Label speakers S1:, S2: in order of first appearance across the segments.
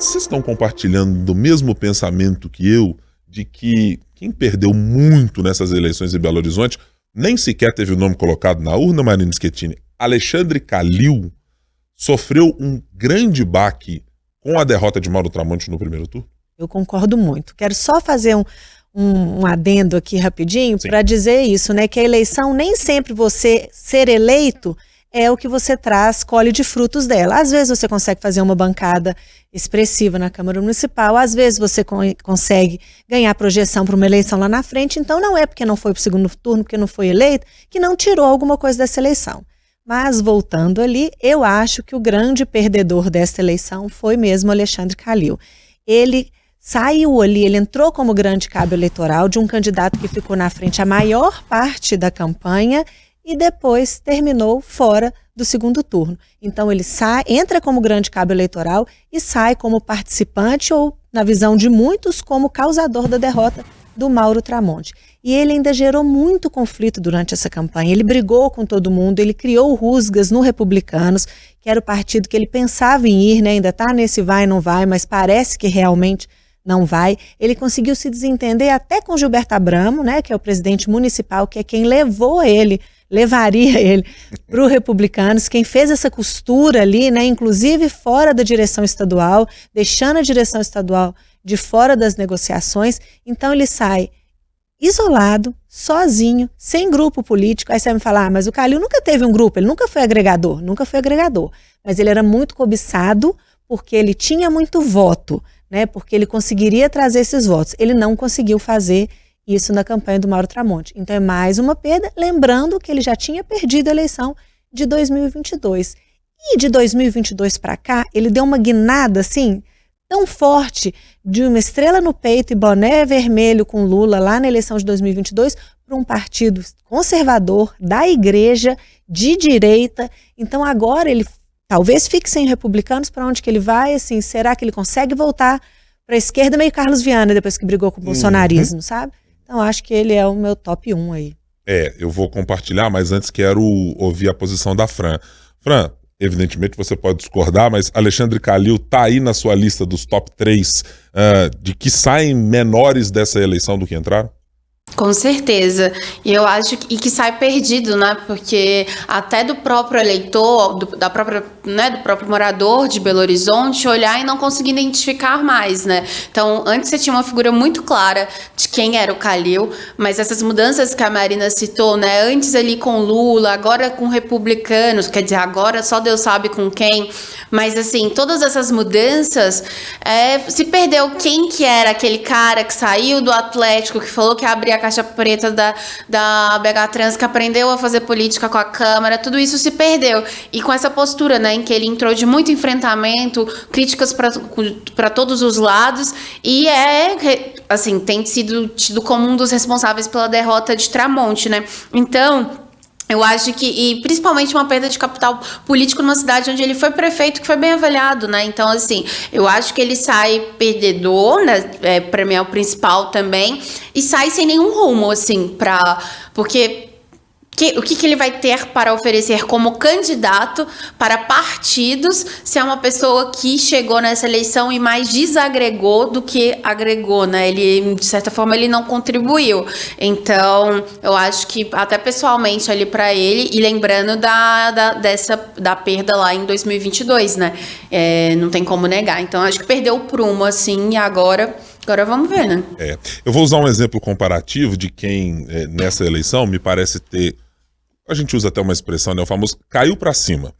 S1: vocês estão compartilhando do mesmo pensamento que eu, de que quem perdeu muito nessas eleições em Belo Horizonte nem sequer teve o nome colocado na urna, Marina Schettini? Alexandre Calil sofreu um grande baque com a derrota de Mauro Tramonte no primeiro turno?
S2: Eu concordo muito. Quero só fazer um adendo aqui rapidinho para dizer isso, né? Que a eleição, nem sempre você ser eleito é o que você traz, colhe de frutos dela. Às vezes você consegue fazer uma bancada expressiva na Câmara Municipal, às vezes você consegue ganhar projeção para uma eleição lá na frente, então não é porque não foi para o segundo turno, porque não foi eleito, que não tirou alguma coisa dessa eleição. Mas voltando ali, eu acho que o grande perdedor dessa eleição foi mesmo Alexandre Calil. Ele saiu ali, ele entrou como grande cabo eleitoral de um candidato que ficou na frente a maior parte da campanha e depois terminou fora do segundo turno. Então ele entra como grande cabo eleitoral e sai como participante ou, na visão de muitos, como causador da derrota do Mauro Tramonte. E ele ainda gerou muito conflito durante essa campanha. Ele brigou com todo mundo, ele criou rusgas no Republicanos, que era o partido que ele pensava em ir, né? Ainda está nesse vai, não vai, mas parece que realmente não vai. Ele conseguiu se desentender até com Gilberto Abramo, né, que é o presidente municipal, que é quem levaria ele para o Republicanos, quem fez essa costura ali, né, inclusive fora da direção estadual, deixando a direção estadual de fora das negociações. Então ele sai isolado, sozinho, sem grupo político. Aí você vai me falar, mas o Calil nunca teve um grupo, ele nunca foi agregador, mas ele era muito cobiçado porque ele tinha muito voto, né, porque ele conseguiria trazer esses votos. Ele não conseguiu fazer isso na campanha do Mauro Tramonte. Então é mais uma perda, lembrando que ele já tinha perdido a eleição de 2022. E de 2022 para cá, ele deu uma guinada assim, tão forte, de uma estrela no peito e boné vermelho com Lula lá na eleição de 2022, para um partido conservador, da igreja, de direita. Então agora ele talvez fique sem Republicanos. Para onde que ele vai? Assim, será que ele consegue voltar para a esquerda, meio Carlos Viana, depois que brigou com o bolsonarismo, sabe? Então acho que ele é o meu top 1 aí.
S1: Eu vou compartilhar, mas antes quero ouvir a posição da Fran. Fran, evidentemente você pode discordar, mas Alexandre Calil tá aí na sua lista dos top 3 de que saem menores dessa eleição do que entraram?
S3: Com certeza, e eu acho que sai perdido, né, porque até do próprio eleitor, do próprio morador de Belo Horizonte olhar e não conseguir identificar mais, né. Então antes você tinha uma figura muito clara de quem era o Calil, mas essas mudanças que a Marina citou, né, antes ali com Lula, agora com Republicanos, quer dizer, agora só Deus sabe com quem, mas assim, todas essas mudanças, se perdeu quem que era aquele cara que saiu do Atlético, que falou que abria a caixa preta da BH Trans, que aprendeu a fazer política com a Câmara, tudo isso se perdeu. E com essa postura, né, em que ele entrou de muito enfrentamento, críticas para todos os lados, e assim, tem sido tido como um dos responsáveis pela derrota de Tramonte, né? Então eu acho que, e principalmente uma perda de capital político numa cidade onde ele foi prefeito, que foi bem avaliado, né? Então, assim, eu acho que ele sai perdedor, né? Para mim é o principal também, e sai sem nenhum rumo, assim, porque o que ele vai ter para oferecer como candidato para partidos se é uma pessoa que chegou nessa eleição e mais desagregou do que agregou, né? Ele, de certa forma, ele não contribuiu. Então, eu acho que até pessoalmente ali para ele, e lembrando da perda lá em 2022, né? Não tem como negar. Então, acho que perdeu o prumo, assim, e agora vamos ver, né?
S1: Eu vou usar um exemplo comparativo de quem, nessa eleição, me parece ter, a gente usa até uma expressão, né, o famoso caiu para cima.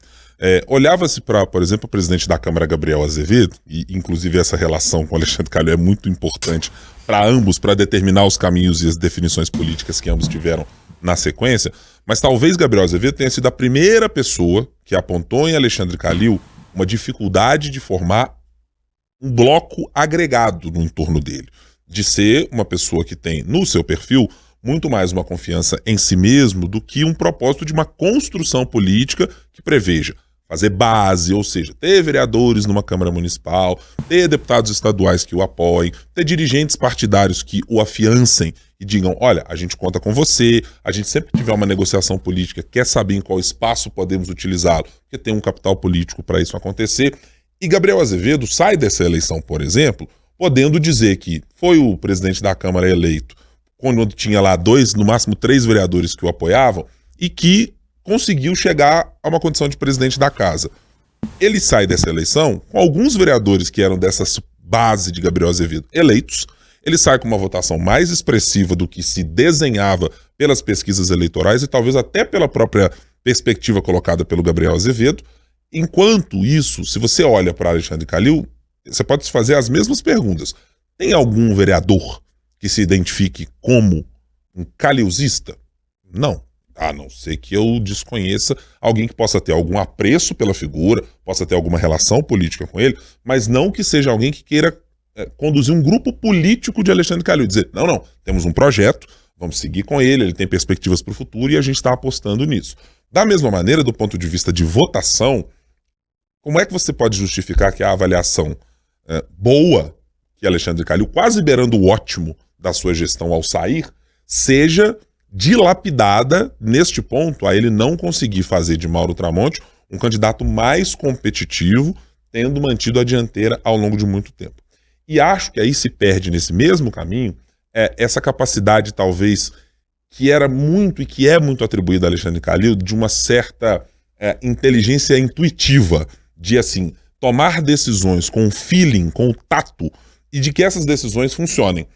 S1: Olhava-se para, por exemplo, o presidente da Câmara, Gabriel Azevedo, e inclusive essa relação com o Alexandre Calil é muito importante para ambos, para determinar os caminhos e as definições políticas que ambos tiveram na sequência, mas talvez Gabriel Azevedo tenha sido a primeira pessoa que apontou em Alexandre Calil uma dificuldade de formar um bloco agregado no entorno dele, de ser uma pessoa que tem no seu perfil muito mais uma confiança em si mesmo do que um propósito de uma construção política que preveja fazer base, ou seja, ter vereadores numa Câmara Municipal, ter deputados estaduais que o apoiem, ter dirigentes partidários que o afiancem e digam, olha, a gente conta com você, a gente sempre que tiver uma negociação política, quer saber em qual espaço podemos utilizá-lo, porque tem um capital político para isso acontecer. E Gabriel Azevedo sai dessa eleição, por exemplo, podendo dizer que foi o presidente da Câmara eleito quando tinha lá 2, no máximo 3 vereadores que o apoiavam e que conseguiu chegar a uma condição de presidente da casa. Ele sai dessa eleição com alguns vereadores que eram dessa base de Gabriel Azevedo eleitos. Ele sai com uma votação mais expressiva do que se desenhava pelas pesquisas eleitorais e talvez até pela própria perspectiva colocada pelo Gabriel Azevedo. Enquanto isso, se você olha para Alexandre Calil, você pode se fazer as mesmas perguntas. Tem algum vereador que se identifique como um calilzista? Não. A não ser que eu desconheça alguém que possa ter algum apreço pela figura, possa ter alguma relação política com ele, mas não que seja alguém que queira conduzir um grupo político de Alexandre Calil. Dizer, não, temos um projeto, vamos seguir com ele tem perspectivas para o futuro e a gente está apostando nisso. Da mesma maneira, do ponto de vista de votação, como é que você pode justificar que a avaliação boa que Alexandre Calil, quase beirando o ótimo da sua gestão ao sair, seja dilapidada neste ponto, a ele não conseguir fazer de Mauro Tramonte um candidato mais competitivo, tendo mantido a dianteira ao longo de muito tempo. E acho que aí se perde nesse mesmo caminho essa capacidade, talvez, que era muito e que é muito atribuída a Alexandre Calil, de uma certa inteligência intuitiva, de assim, tomar decisões com o feeling, com o tato, e de que essas decisões funcionem.